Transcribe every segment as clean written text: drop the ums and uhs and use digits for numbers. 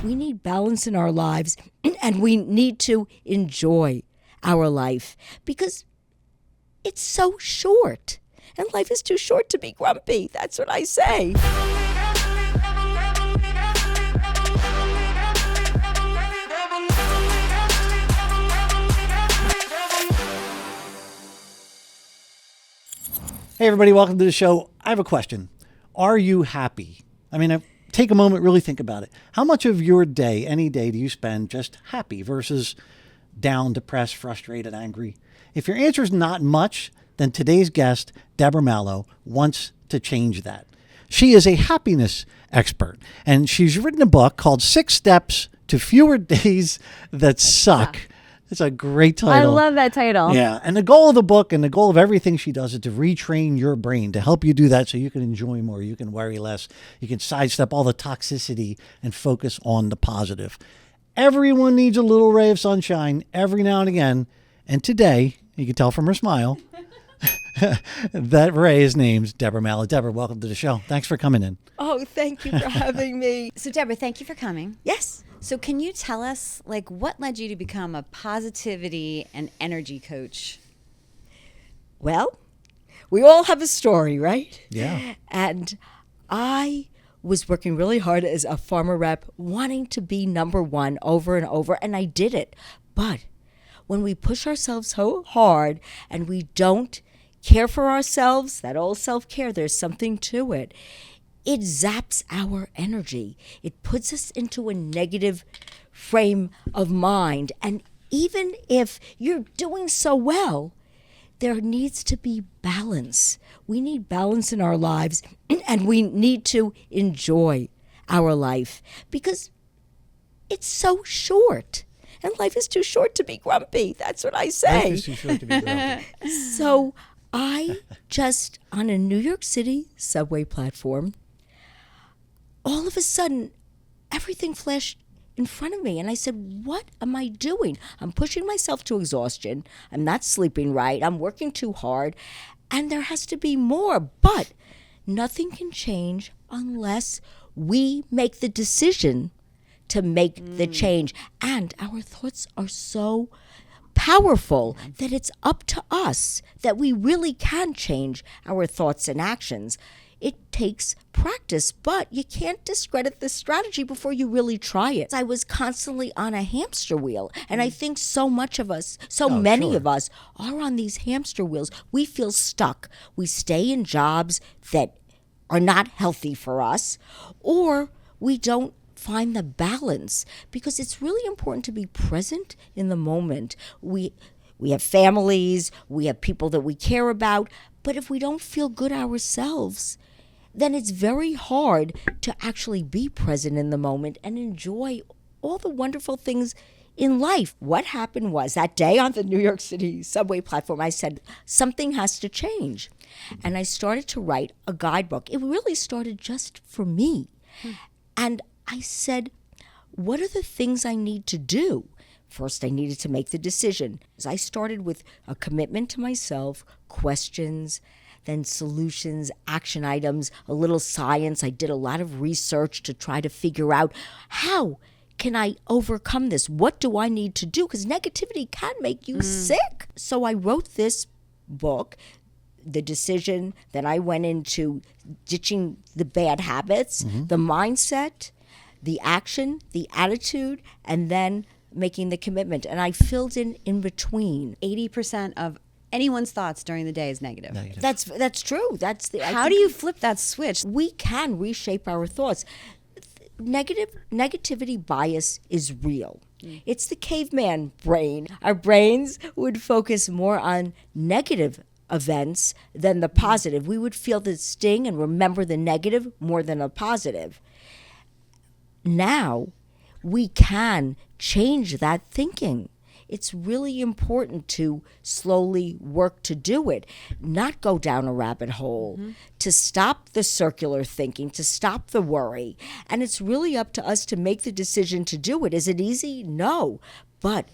We need balance in our lives, and we need to enjoy our life because it's so short. And life is too short to be grumpy. That's what I say. Hey, everybody, welcome to the show. I have a question. Are you happy? I mean, take a moment, really think about it. How much of your day, any day, do you spend just happy versus down, depressed, frustrated, angry? If your answer is not much, then today's guest, Deborah Mallow, wants to change that. She is a happiness expert, and she's written a book called 6 Steps to Fewer Days That Suck. It's a great title. I love that title. Yeah. And the goal of the book and the goal of everything she does is to retrain your brain, to help you do that so you can enjoy more, you can worry less, you can sidestep all the toxicity and focus on the positive. Everyone needs a little ray of sunshine every now and again. And today, you can tell from her smile, that ray is named Deborah Mallow. Deborah, welcome to the show. Thanks for coming in. Oh, thank you for having me. So, Deborah, thank you for coming. Yes. So can you tell us, what led you to become a positivity and energy coach? Well, we all have a story, right? Yeah. And I was working really hard as a pharma rep, wanting to be number one over and over, and I did it. But when we push ourselves so hard and we don't care for ourselves, that old self-care, there's something to it. It zaps our energy. It puts us into a negative frame of mind. And even if you're doing so well, there needs to be balance. We need balance in our lives, and we need to enjoy our life because it's so short. And life is too short to be grumpy. That's what I say. Life is too short to be grumpy. So I just, on a New York City subway platform, all of a sudden, everything flashed in front of me. And I said, what am I doing? I'm pushing myself to exhaustion. I'm not sleeping right. I'm working too hard. And there has to be more. But nothing can change unless we make the decision to make the change. And our thoughts are so powerful that it's up to us, that we really can change our thoughts and actions. It takes practice, but you can't discredit the strategy before you really try it. I was constantly on a hamster wheel, and I think so much of us, many of us are on these hamster wheels. We feel stuck. We stay in jobs that are not healthy for us, or we don't find the balance, because it's really important to be present in the moment. We have families, we have people that we care about, but if we don't feel good ourselves, then it's very hard to actually be present in the moment and enjoy all the wonderful things in life. What happened was that day on the New York City subway platform, I said, something has to change. And I started to write a guidebook. It really started just for me. And I said, what are the things I need to do? First, I needed to make the decision. So I started with a commitment to myself, questions, then solutions, action items, a little science. I did a lot of research to try to figure out how can I overcome this? What do I need to do? Because negativity can make you sick. So I wrote this book, the decision that I went into ditching the bad habits, the mindset, the action, the attitude, and then making the commitment. And I filled in between. 80% of anyone's thoughts during the day is negative. That's true. How do you flip that switch? We can reshape our thoughts. Negativity bias is real. It's the caveman brain. Our brains would focus more on negative events than the positive. We would feel the sting and remember the negative more than the positive. Now, we can change that thinking. It's really important to slowly work to do it, not go down a rabbit hole, to stop the circular thinking, to stop the worry. And it's really up to us to make the decision to do it. Is it easy? No. But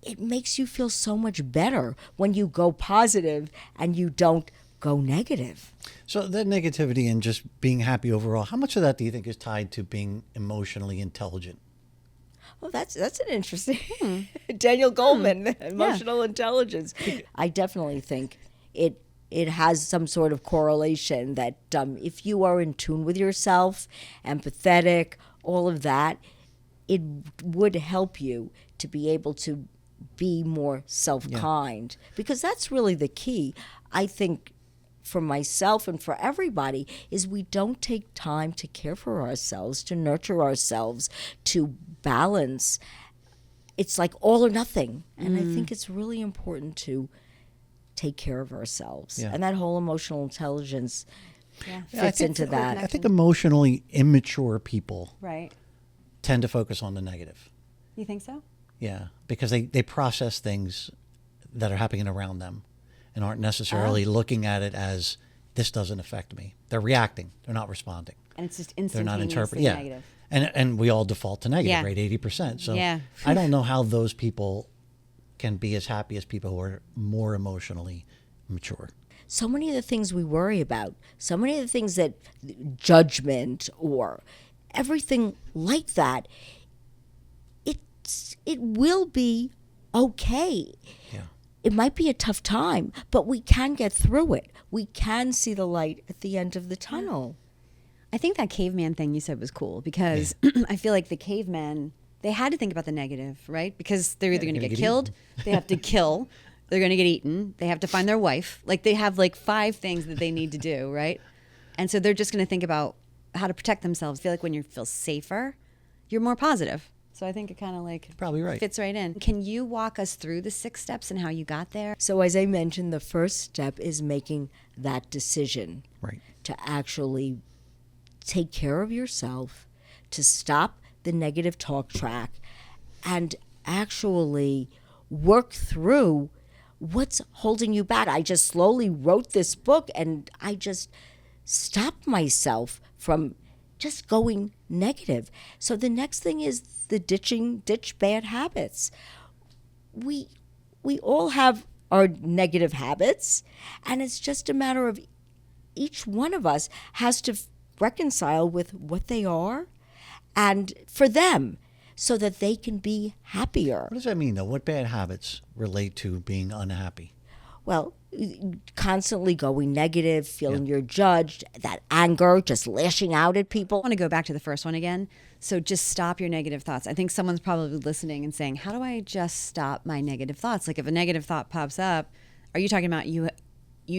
it makes you feel so much better when you go positive and you don't go negative. So that negativity and just being happy overall, how much of that do you think is tied to being emotionally intelligent? Well, that's an interesting Daniel Goleman, emotional intelligence. I definitely think it has some sort of correlation that if you are in tune with yourself, empathetic, all of that, it would help you to be able to be more self-kind, because that's really the key. I think for myself and for everybody is we don't take time to care for ourselves, to nurture ourselves, to balance. It's like all or nothing. And I think it's really important to take care of ourselves. Yeah. And that whole emotional intelligence I fits think into that. I think emotionally immature people Right. tend to focus on the negative. You think so? Yeah, because they process things that are happening around them and aren't necessarily looking at it as, this doesn't affect me. They're reacting. They're not responding. And it's just They're not instantaneously interpreting. Yeah. negative. And we all default to negative, Yeah. right? 80%. So Yeah. I don't know how those people can be as happy as people who are more emotionally mature. So many of the things we worry about, so many of the things that judgment or everything like that, it will be okay. Yeah. It might be a tough time, but we can get through it. We can see the light at the end of the tunnel. I think that caveman thing you said was cool because I feel like the cavemen, they had to think about the negative, right? Because they're either going to get killed, they have to kill, they're going to get eaten, they have to find their wife. Like they have like 5 things that they need to do, right? And so they're just going to think about how to protect themselves. I feel like when you feel safer, you're more positive. So I think it kind of like Probably right. fits right in. Can you walk us through the 6 steps and how you got there? So as I mentioned, the first step is making that decision Right. to actually take care of yourself, to stop the negative talk track, and actually work through what's holding you back. I just slowly wrote this book and I just stopped myself from just going negative. So the next thing is the ditch bad habits. We all have our negative habits, and it's just a matter of each one of us has to reconcile with what they are and for them so that they can be happier. What does that mean, though? What bad habits relate to being unhappy? Well, constantly going negative, feeling you're judged, that anger, just lashing out at people. I want to go back to the first one again. So just stop your negative thoughts. I think someone's probably listening and saying, how do I just stop my negative thoughts? Like if a negative thought pops up, are you talking about you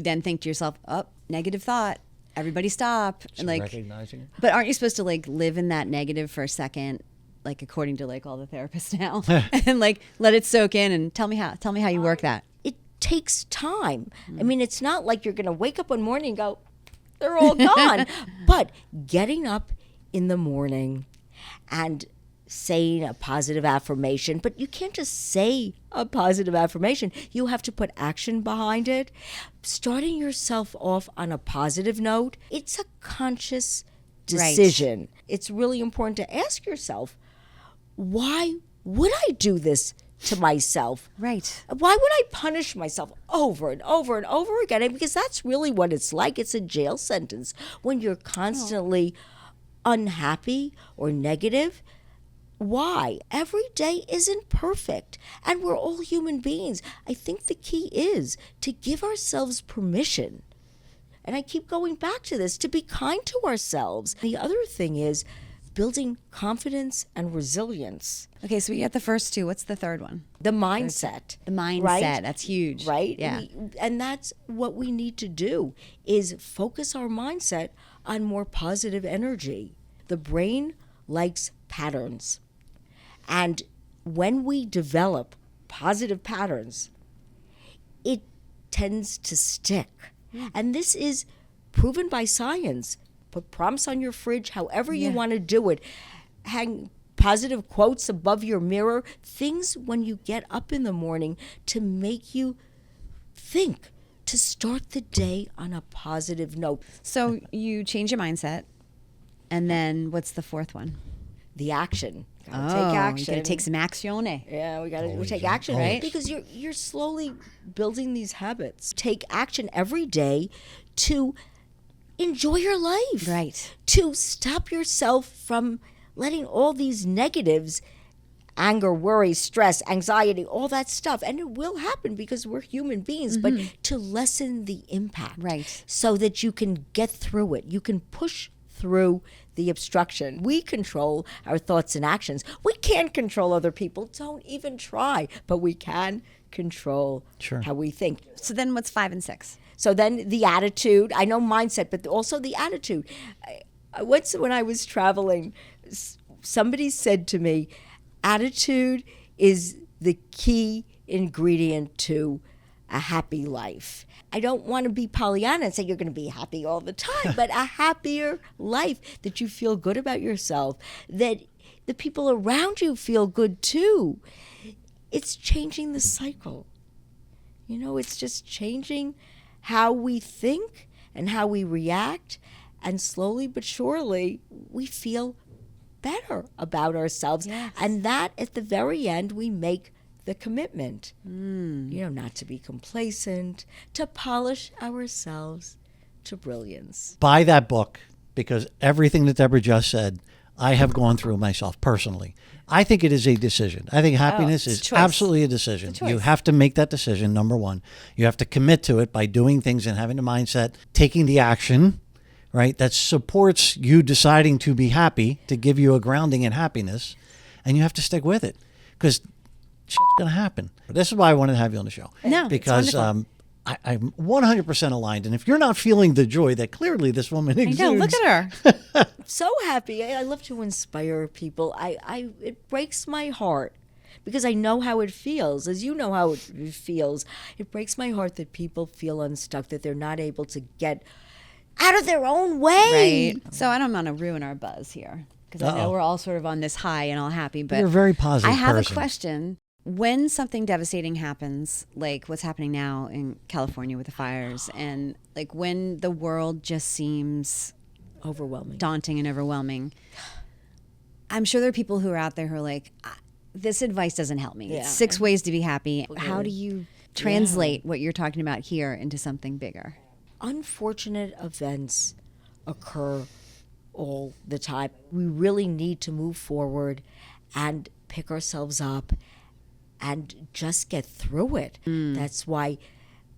then think to yourself, oh, negative thought, everybody stop. So And like, recognizing it? but aren't you supposed to like live in that negative for a second, like according to like all the therapists now, and like let it soak in and tell me how you work that. It takes time. I mean, it's not like you're going to wake up one morning and go, they're all gone. But getting up in the morning and saying a positive affirmation, but you can't just say a positive affirmation. You have to put action behind it. Starting yourself off on a positive note, it's a conscious decision. Right. It's really important to ask yourself, why would I do this to myself? Right. Why would I punish myself over and over and over again? Because that's really what it's like. It's a jail sentence when you're constantly unhappy or negative. Why? Every day isn't perfect, and we're all human beings. I think the key is to give ourselves permission, and I keep going back to this, to be kind to ourselves. The other thing is building confidence and resilience. Okay, so we got the first 2. What's the third one? The mindset. The mindset. Right? That's huge. Right? Yeah. And that's what we need to do, is focus our mindset on more positive energy. The brain likes patterns. And when we develop positive patterns, it tends to stick. And this is proven by science. Put prompts on your fridge, however you want to do it. Hang positive quotes above your mirror. Things when you get up in the morning to make you think, to start the day on a positive note. So you change your mindset. And then what's the 4th one? The action. Gotta take action. You gotta take some action. Yeah, we gotta Always, take yeah. action, Always. right? Because you're slowly building these habits. Take action every day. to enjoy your life. Right. To stop yourself from letting all these negatives, anger, worry, stress, anxiety, all that stuff, and it will happen because we're human beings, but to lessen the impact. Right. So that you can get through it. You can push through the obstruction. We control our thoughts and actions. We can't control other people. Don't even try. But we can control how we think. So then what's 5 and 6? So then the attitude, I know mindset, but also the attitude. Once when I was traveling, somebody said to me, attitude is the key ingredient to a happy life. I don't want to be Pollyanna and say you're going to be happy all the time, but a happier life, that you feel good about yourself, that the people around you feel good too. It's changing the cycle. You know, it's just changing how we think and how we react, and slowly but surely we feel better about ourselves. Yes. And that at the very end we make the commitment, you know, not to be complacent, to polish ourselves to brilliance. Buy that book, because everything that Deborah just said, I have gone through myself personally. I think it is a decision. I think happiness it's is a choice. absolutely a decision. It's a choice. You have to make that decision, number one. You have to commit to it by doing things and having the mindset, taking the action, right, that supports you deciding to be happy, to give you a grounding in happiness, and you have to stick with it, because shit's going to happen. This is why I wanted to have you on the show. No, because it's wonderful. I'm 100% aligned. And if you're not feeling the joy that clearly this woman exudes. I know, look at her. So happy. I love to inspire people. It breaks my heart because I know how it feels, as you know how it feels. It breaks my heart that people feel unstuck, that they're not able to get out of their own way. Right. So I don't want to ruin our buzz here, because I know we're all sort of on this high and all happy. But you're a very positive I have person. a question. When something devastating happens, like what's happening now in California with the fires, and like when the world just seems Overwhelming. daunting and overwhelming, I'm sure there are people who are out there who are like, this advice doesn't help me. Yeah. It's 6 ways to be happy. How do you translate what you're talking about here into something bigger? Unfortunate events occur all the time. We really need to move forward and pick ourselves up and just get through it. That's why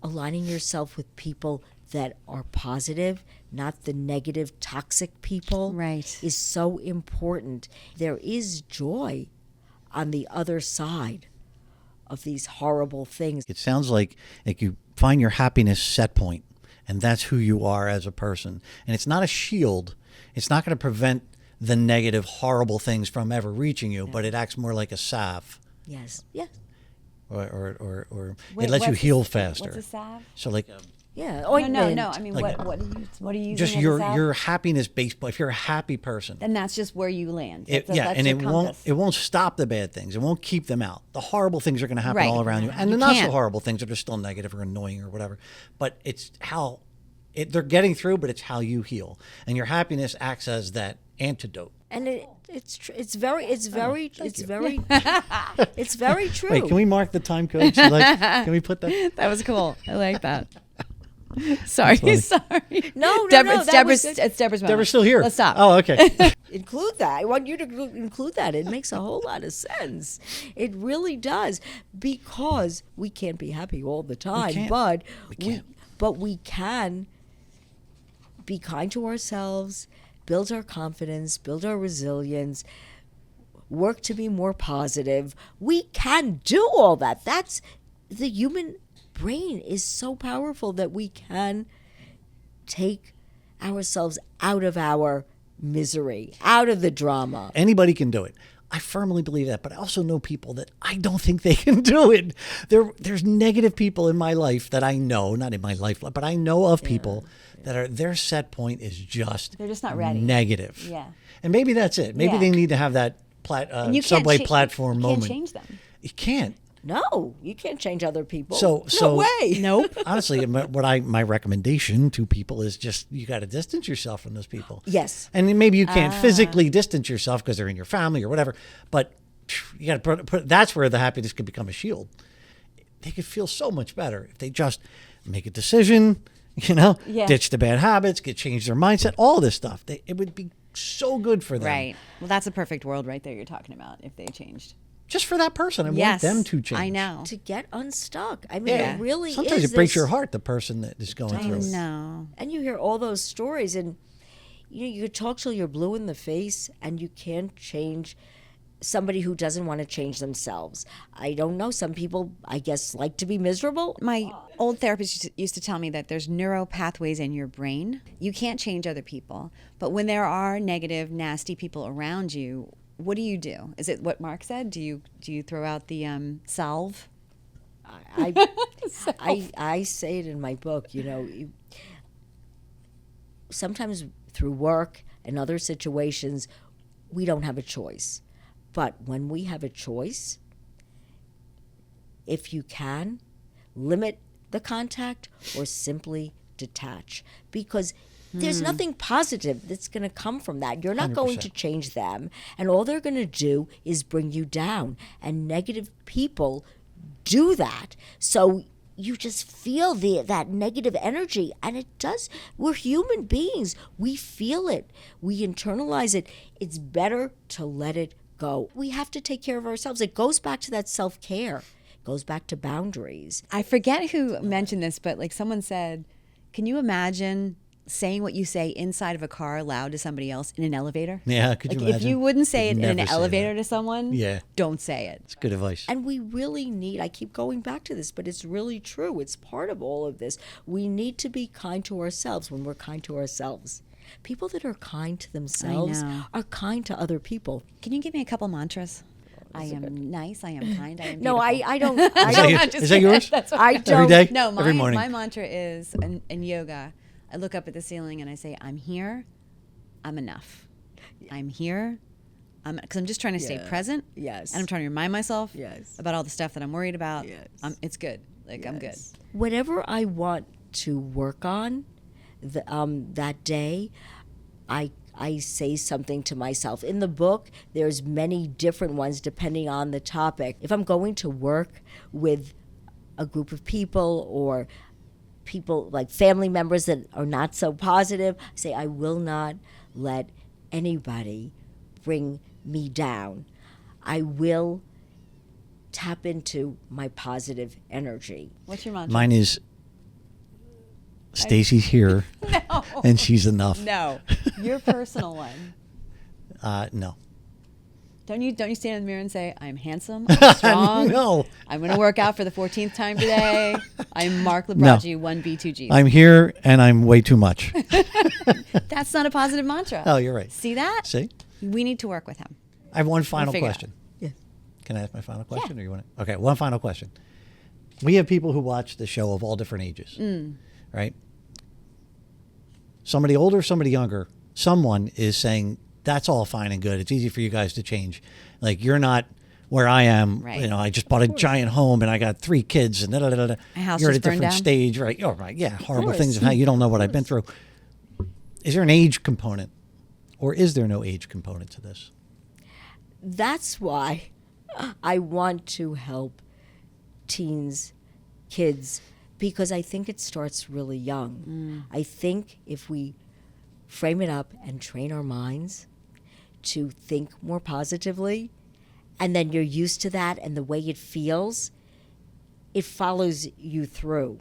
aligning yourself with people that are positive, not the negative, toxic people, Right. is so important. There is joy on the other side of these horrible things. It sounds like you find your happiness set point, and that's who you are as a person. And it's not a shield. It's not going to prevent the negative, horrible things from ever reaching you, but it acts more like a salve. Yes, yes. Or Wait, it lets you what's heal a- faster. What's a salve? So like Yeah, No, ointment. no. I mean, Like- what are you using just as a your salve? happiness based. If you're a happy person, Then that's just where you land. it, That's and your it compass. won't stop the bad things. It won't keep them out. The horrible things are going to happen Right. all around you, and You the not so can't. horrible things are just still negative or annoying or whatever. But it's how they're getting through. But it's how you heal, and your happiness acts as that antidote. And it's very it's very it's very true. Wait, can we mark the time code? So can we put that? That was cool. I like that. Sorry. No, Deborah, no, it's that Deborah's. was good. It's Deborah's moment. Deborah's still here. Let's stop. Oh, okay. Include that. I want you to include that. It makes a whole lot of sense. It really does, because we can't be happy all the time, can't. but We can't. we can be kind to ourselves, build our confidence, build our resilience, work to be more positive. We can do all that. That's the human brain is so powerful that we can take ourselves out of our misery, out of the drama. Anybody can do it. I firmly believe that, but I also know people that I don't think they can do it. There's negative people in my life that I know, not in my life, but I know of people that are their set point is just They're just not ready. negative. Yeah. And maybe that's it. Maybe Yeah. they need to have that And you can't subway cha- platform you moment. can't change them. You can't. No, you can't change other people. So no way. Nope. Honestly, my recommendation to people is just you got to distance yourself from those people. Yes. And then maybe you can't physically distance yourself because they're in your family or whatever, but you got to put that's where the happiness could become a shield. They could feel so much better if they just make a decision, Yeah. ditch the bad habits, change their mindset, all this stuff. It would be so good for them. Right. Well, that's a perfect world right there you're talking about if they changed. Just for that person. I Yes. want them to change. I know. To get unstuck. I mean, Yeah. it really Sometimes is it breaks this- your heart, the person that is going I through it. know. And you hear all those stories, and you could talk till you're blue in the face, and you can't change somebody who doesn't want to change themselves. I don't know. Some people, I guess, like to be miserable. My old therapist used to tell me that there's neural pathways in your brain. You can't change other people. But when there are negative, nasty people around you, what do you do? Is it what Mark said? Do you throw out the salve? I say it in my book. Sometimes through work and other situations, we don't have a choice. But when we have a choice, if you can, limit the contact or simply detach. Because there's nothing positive that's going to come from that. You're not going to 100%. change them. And all they're going to do is bring you down. And negative people do that. So you just feel that negative energy. And it does. We're human beings. We feel it. We internalize it. It's better to let it go. We have to take care of ourselves. It goes back to that self-care. It goes back to boundaries. I forget who mentioned this, but like someone said, can you imagine saying what you say inside of a car loud to somebody else in an elevator? Yeah, could you Like imagine? if you wouldn't say it You'd in an never say elevator that. to someone, Yeah. don't say it. It's good advice. And we really need, I keep going back to this, but it's really true. It's part of all of this. We need to be kind to ourselves when we're kind to ourselves. People that are kind to themselves know. are kind to other people. Can you give me a couple mantras? I am nice, I am kind, I am No, beautiful. I don't. Is I that, don't. your- is that yours? I Every don't. day? No, Every morning? my mantra is in yoga, I look up at the ceiling and I say, I'm here, I'm enough. I'm here, because I'm just trying to stay Yeah. present. Yes. And I'm trying to remind myself Yes. about all the stuff that I'm worried about. Yes. It's good. Like, I'm good. Whatever I want to work on that day, I say something to myself. In the book, there's many different ones depending on the topic. If I'm going to work with a group of people or people like family members that are not so positive, I say I will not let anybody bring me down. I will tap into my positive energy. What's your mantra? Mine is Stacy's here and she's enough. No, your personal one. No. Don't you stand in the mirror and say, I'm handsome, I'm strong, No. I'm going to work out for the 14th time today. I'm Mark Libraci, 1B2G. I'm here and I'm way too much. That's not a positive mantra. Oh, you're right. See that? See? We need to work with him. I have one final figure it question. Yeah. Can I ask my final question? Or you want to? Okay, one final question. We have people who watch the show of all different ages, right? Somebody older, somebody younger. Someone is saying, that's all fine and good. It's easy for you guys to change. Like, you're not where I am. Right. You know, I just bought a giant home and I got 3 kids and da-da-da-da. My house You're at a just burned different down. stage, right? You're right. Yeah, horrible course. things have happened. You don't know what I've been through. Is there an age component or is there no age component to this? That's why I want to help teens, kids, because I think it starts really young. I think if we frame it up and train our minds to think more positively, and then you're used to that and the way it feels, it follows you through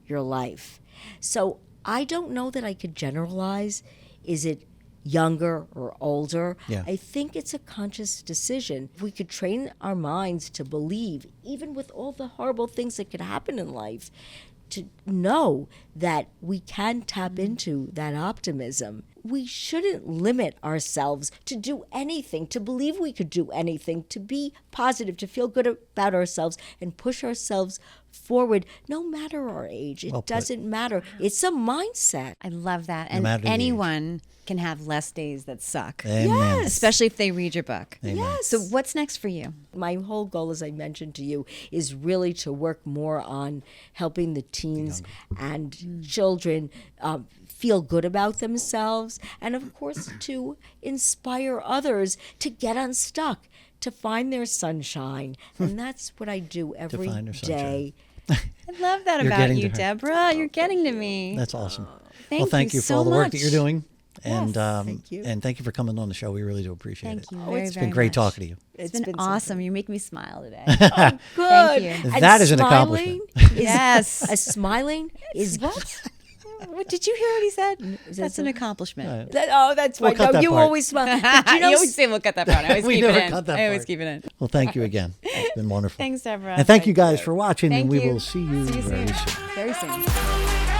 your life. So I don't know that I could generalize. Is it younger or older? Yeah. I think it's a conscious decision. If we could train our minds to believe, even with all the horrible things that could happen in life, to know that we can tap into that optimism. We shouldn't limit ourselves to do anything, to believe we could do anything, to be positive, to feel good about ourselves and push ourselves forward, no matter our age. It Well put. doesn't matter. It's a mindset. I love that. No And matter the age. anyone can have less days that suck. Amen. Especially if they read your book. Amen. Yes. So what's next for you? My whole goal, as I mentioned to you, is really to work more on helping the teens and children feel good about themselves, and of course to inspire others to get unstuck, to find their sunshine. And that's what I do every find their day I love that You're about getting you, to her. Deborah. You're getting to me. That's awesome. Thank well, thank you you for so all the work that much. you're doing. And thank you. and thank you for coming on the show. We really do appreciate Thank it. you Oh, very, it's very It's been great much. talking to you. It's been awesome. You make me smile today. Good. Thank you. And That is an smiling accomplishment. is- Yes. A smiling is What? What did you hear what he said? That's an accomplishment. That's We'll right. cut No, that you part. always smile. But you know, you always say we'll cut that part. I always We keep never it in. cut that I always part. keep it in. Well, thank you again. It's been wonderful. Thanks, Deborah. And thank you guys for watching, Thank and we you. will see you See you very soon. soon. Very soon.